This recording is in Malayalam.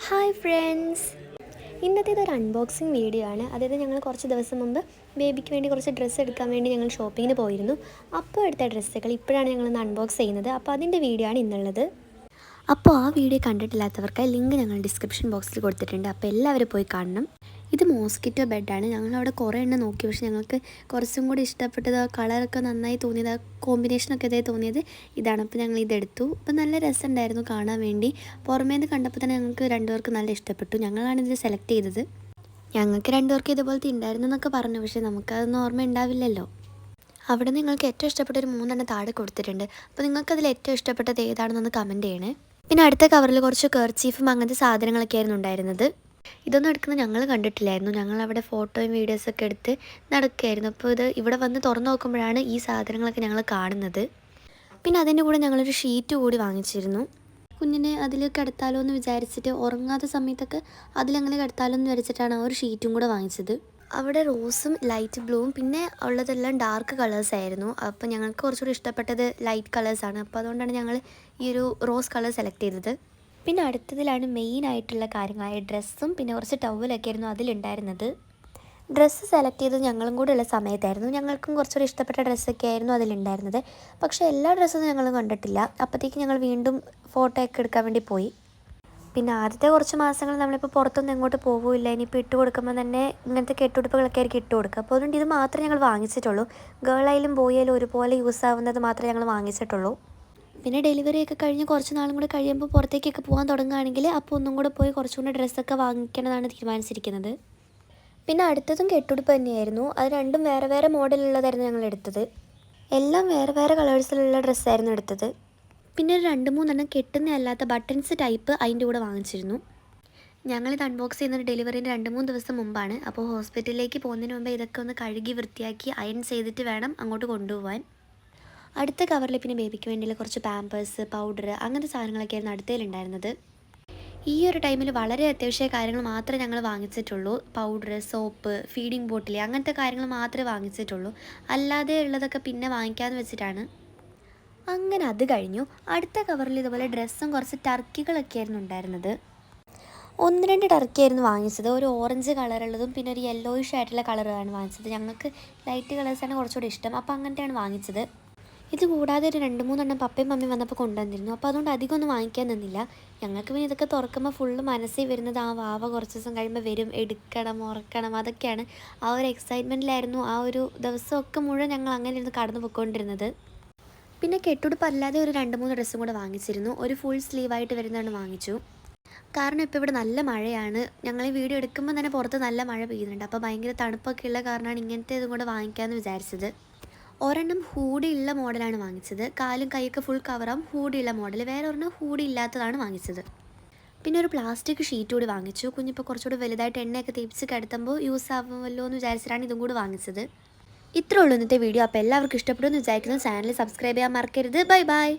ഹായ് ഫ്രണ്ട്സ്, ഇന്നത്തെ ഇതൊരു അൺബോക്സിങ് വീഡിയോ ആണ്. അതായത് ഞങ്ങൾ കുറച്ച് ദിവസം മുമ്പ് ബേബിക്ക് വേണ്ടി കുറച്ച് ഡ്രസ്സ് എടുക്കാൻ വേണ്ടി ഞങ്ങൾ ഷോപ്പിങ്ങിന് പോയിരുന്നു. അപ്പോൾ എടുത്ത ഡ്രസ്സുകൾ ഇപ്പോഴാണ് ഞങ്ങളൊന്ന് അൺബോക്സ് ചെയ്യുന്നത്. അപ്പോൾ അതിൻ്റെ വീഡിയോ ആണ് ഇന്നുള്ളത്. അപ്പോൾ ആ വീഡിയോ കണ്ടിട്ടില്ലാത്തവർക്കായി ലിങ്ക് ഞങ്ങൾ ഡിസ്ക്രിപ്ഷൻ ബോക്സിൽ കൊടുത്തിട്ടുണ്ട്. അപ്പോൾ എല്ലാവരും പോയി കാണണം. ഇത് മോസ്കിറ്റോ ബെഡാണ്. ഞങ്ങളവിടെ കുറേ എണ്ണം നോക്കി, പക്ഷേ ഞങ്ങൾക്ക് കുറച്ചും കൂടി ഇഷ്ടപ്പെട്ടത് കളറൊക്കെ നന്നായി തോന്നിയത്, ആ കോമ്പിനേഷനൊക്കെ ഇതേ തോന്നിയത് ഇതാണ്. അപ്പോൾ ഞങ്ങൾ ഇതെടുത്തു. അപ്പോൾ നല്ല രസമുണ്ടായിരുന്നു കാണാൻ വേണ്ടി. പുറമേ നിന്ന് കണ്ടപ്പോൾ തന്നെ ഞങ്ങൾക്ക് രണ്ടുപേർക്ക് നല്ല ഇഷ്ടപ്പെട്ടു. ഞങ്ങളാണ് ഇത് സെലക്ട് ചെയ്തത്. ഞങ്ങൾക്ക് രണ്ടുപേർക്ക് ഇതുപോലത്തെ ഉണ്ടായിരുന്നു എന്നൊക്കെ പറഞ്ഞു, പക്ഷേ നമുക്കതൊന്നും ഓർമ്മ ഉണ്ടാവില്ലല്ലോ. അവിടെ നിങ്ങൾക്ക് ഏറ്റവും ഇഷ്ടപ്പെട്ട ഒരു 3 താഴെ കൊടുത്തിട്ടുണ്ട്. അപ്പോൾ നിങ്ങൾക്കതിൽ ഏറ്റവും ഇഷ്ടപ്പെട്ടത് ഏതാണെന്നൊന്ന് കമൻറ്റ് ചെയ്യണേ. പിന്നെ അടുത്ത കവറിൽ കുറച്ച് കർച്ചീഫും അങ്ങനത്തെ സാധനങ്ങളൊക്കെ ആയിരുന്നു ഉണ്ടായിരുന്നത്. ഇതൊന്നും എടുക്കുന്നത് ഞങ്ങൾ കണ്ടിട്ടില്ലായിരുന്നു. ഞങ്ങളവിടെ ഫോട്ടോയും വീഡിയോസൊക്കെ എടുത്ത് നടക്കുകയായിരുന്നു. അപ്പോൾ ഇവിടെ വന്ന് തുറന്നു നോക്കുമ്പോഴാണ് ഈ സാധനങ്ങളൊക്കെ ഞങ്ങൾ കാണുന്നത്. പിന്നെ അതിൻ്റെ കൂടെ ഞങ്ങളൊരു ഷീറ്റ് കൂടി വാങ്ങിച്ചിരുന്നു. കുഞ്ഞിനെ അതിൽ കിടത്താലോ എന്ന് വിചാരിച്ചിട്ട്, ഉറങ്ങാത്ത സമയത്തൊക്കെ അതിലങ്ങനെ കിടത്താലോ എന്ന് വിചാരിച്ചിട്ടാണ് ആ ഒരു ഷീറ്റും കൂടെ വാങ്ങിച്ചത്. അവിടെ റോസും ലൈറ്റ് ബ്ലൂവും പിന്നെ ഉള്ളതെല്ലാം ഡാർക്ക് കളേഴ്സ് ആയിരുന്നു. അപ്പോൾ ഞങ്ങൾക്ക് കുറച്ചുകൂടി ഇഷ്ടപ്പെട്ടത് ലൈറ്റ് കളേഴ്സാണ്. അപ്പോൾ അതുകൊണ്ടാണ് ഞങ്ങൾ ഈ ഒരു റോസ് കളർ സെലക്ട് ചെയ്തത്. പിന്നെ അടുത്തതിലാണ് മെയിനായിട്ടുള്ള കാര്യങ്ങളായ ഡ്രസ്സും പിന്നെ കുറച്ച് ടവലൊക്കെ ആയിരുന്നു അതിലുണ്ടായിരുന്നത്. ഡ്രസ്സ് സെലക്ട് ചെയ്തത് ഞങ്ങളും കൂടെ ഉള്ള സമയത്തായിരുന്നു. ഞങ്ങൾക്കും കുറച്ചുകൂടി ഇഷ്ടപ്പെട്ട ഡ്രസ്സൊക്കെ ആയിരുന്നു അതിലുണ്ടായിരുന്നത്. പക്ഷേ എല്ലാ ഡ്രസ്സൊന്നും ഞങ്ങൾ കണ്ടിട്ടില്ല. അപ്പോഴത്തേക്ക് ഞങ്ങൾ വീണ്ടും ഫോട്ടോ ഒക്കെ എടുക്കാൻ വേണ്ടി പോയി. പിന്നെ ആദ്യത്തെ കുറച്ച് മാസങ്ങൾ നമ്മളിപ്പോൾ പുറത്തൊന്നും എങ്ങോട്ട് പോകില്ല. ഇനിയിപ്പോൾ ഇട്ട് കൊടുക്കുമ്പോൾ തന്നെ ഇങ്ങനത്തെ കെട്ടുടുപ്പുകളൊക്കെ ആയിരിക്കും ഇട്ട് കൊടുക്കുക. അപ്പോൾ അതുകൊണ്ട് ഇത് മാത്രമേ ഞങ്ങൾ വാങ്ങിച്ചിട്ടുള്ളൂ. ഗേളായാലും ബോയായാലും ഒരുപോലെ യൂസ് ആവുന്നത് മാത്രമേ ഞങ്ങൾ വാങ്ങിച്ചിട്ടുള്ളൂ. പിന്നെ ഡെലിവറിയൊക്കെ കഴിഞ്ഞ് കുറച്ച് നാളും കൂടെ കഴിയുമ്പോൾ പുറത്തേക്കൊക്കെ പോകാൻ തുടങ്ങുകയാണെങ്കിൽ അപ്പോൾ ഒന്നും കൂടെ പോയി കുറച്ചുകൂടെ ഡ്രസ്സൊക്കെ വാങ്ങിക്കണമെന്നാണ് തീരുമാനിച്ചിരിക്കുന്നത്. പിന്നെ അടുത്തതും കെട്ടുടുപ്പ് തന്നെയായിരുന്നു. അത് രണ്ടും വേറെ വേറെ മോഡലുള്ളതായിരുന്നു ഞങ്ങൾ എടുത്തത്. എല്ലാം വേറെ വേറെ കളേഴ്സിലുള്ള ഡ്രസ്സായിരുന്നു എടുത്തത്. പിന്നെ ഒരു 2-3 കെട്ടുന്ന അല്ലാത്ത ബട്ടൺസ് ടൈപ്പ് അതിൻ്റെ കൂടെ വാങ്ങിച്ചിരുന്നു. ഞങ്ങളിത് അൺബോക്സ് ചെയ്യുന്നത് ഡെലിവറിൻ്റെ 2-3 ദിവസം മുമ്പാണ്. അപ്പോൾ ഹോസ്പിറ്റലിലേക്ക് പോകുന്നതിന് മുമ്പ് ഇതൊക്കെ ഒന്ന് കഴുകി വൃത്തിയാക്കി അയൺ ചെയ്തിട്ട് വേണം അങ്ങോട്ട് കൊണ്ടുപോകാൻ. അടുത്ത കവറിൽ പിന്നെ ബേബിക്ക് വേണ്ടിയുള്ള കുറച്ച് പാമ്പേഴ്സ്, പൗഡർ അങ്ങനത്തെ സാധനങ്ങളൊക്കെ ആയിരുന്നു അടുത്തതിലുണ്ടായിരുന്നത്. ഈ ഒരു ടൈമിൽ വളരെ അത്യാവശ്യ കാര്യങ്ങൾ മാത്രമേ ഞങ്ങൾ വാങ്ങിച്ചിട്ടുള്ളൂ. പൗഡർ, സോപ്പ്, ഫീഡിങ് ബോട്ടിൽ അങ്ങനത്തെ കാര്യങ്ങൾ മാത്രമേ വാങ്ങിച്ചിട്ടുള്ളൂ. അല്ലാതെ ഉള്ളതൊക്കെ പിന്നെ വാങ്ങിക്കാമെന്ന് വെച്ചിട്ടാണ്. അങ്ങനെ അത് കഴിഞ്ഞു. അടുത്ത കവറിൽ ഇതുപോലെ ഡ്രസ്സും കുറച്ച് ടർക്കികളൊക്കെ ആയിരുന്നു ഉണ്ടായിരുന്നത്. 1-2 ടർക്കി ആയിരുന്നു വാങ്ങിച്ചത്. ഒരു ഓറഞ്ച് കളറുള്ളതും പിന്നെ ഒരു യെല്ലോയിഷ് ആയിട്ടുള്ള കളറാണ് വാങ്ങിച്ചത്. ഞങ്ങൾക്ക് ലൈറ്റ് കളേഴ്സാണ് കുറച്ചുകൂടി ഇഷ്ടം. അപ്പോൾ അങ്ങനത്തെയാണ് വാങ്ങിച്ചത്. ഇത് കൂടാതെ ഒരു 2-3 പപ്പയും മമ്മിയും വന്നപ്പോൾ കൊണ്ടുവന്നിരുന്നു. അപ്പോൾ അതുകൊണ്ട് അധികം ഒന്നും വാങ്ങിക്കാൻ നിന്നില്ല. ഞങ്ങൾക്ക് പിന്നെ ഇതൊക്കെ തുറക്കുമ്പോൾ ഫുള്ള് മനസ്സിൽ വരുന്നത് ആ വാവ കുറച്ച് ദിവസം കഴിയുമ്പോൾ വരും, എടുക്കണം, ഉറക്കണം, അതൊക്കെയാണ്. ആ ഒരു എക്സൈറ്റ്മെൻറ്റിലായിരുന്നു ആ ഒരു ദിവസമൊക്കെ മുഴുവൻ ഞങ്ങൾ അങ്ങനെ ഇരുന്ന് കടന്നു പോയിക്കൊണ്ടിരുന്നത്. പിന്നെ കെട്ടുടുപ്പ് അല്ലാതെ ഒരു 2-3 ഡ്രസ്സും കൂടെ വാങ്ങിച്ചിരുന്നു. ഒരു ഫുൾ സ്ലീവായിട്ട് വരുന്നതാണ് വാങ്ങിച്ചു. കാരണം ഇപ്പോൾ ഇവിടെ നല്ല മഴയാണ്. ഞങ്ങൾ ഈ വീഡിയോ എടുക്കുമ്പോൾ തന്നെ പുറത്ത് നല്ല മഴ പെയ്യുന്നുണ്ട്. അപ്പോൾ ഭയങ്കര തണുപ്പൊക്കെ ഉള്ള കാരണമാണ് ഇങ്ങനത്തെ ഇതും കൂടെ വാങ്ങിക്കാമെന്ന് വിചാരിച്ചത്. ഒരെണ്ണം ഹൂഡിയുള്ള മോഡലാണ് വാങ്ങിച്ചത്. കാലും കൈയൊക്കെ ഫുൾ കവറാവും ഹൂഡിയുള്ള മോഡൽ. വേറെ ഒരെണ്ണം ഹൂഡി ഇല്ലാത്തതാണ് വാങ്ങിച്ചത്. പിന്നെ ഒരു പ്ലാസ്റ്റിക് ഷീറ്റ് കൂടി വാങ്ങിച്ചു. കുഞ്ഞിപ്പോൾ കുറച്ചുകൂടി വലുതായിട്ട് എണ്ണയൊക്കെ തേപ്പിച്ച് കിടത്തുമ്പോൾ യൂസ് ആവുമല്ലോ എന്ന് വിചാരിച്ചിട്ടാണ് ഇതും കൂടി വാങ്ങിച്ചത്. ഇത്രേ ഉള്ളൂ ഇന്നത്തെ വീഡിയോ. അപ്പോൾ എല്ലാവർക്കും ഇഷ്ടപ്പെടുമെന്ന് വിചാരിക്കുന്നു. ചാനൽ സബ്സ്ക്രൈബ് ചെയ്യാൻ മറക്കരുത്. Bye bye.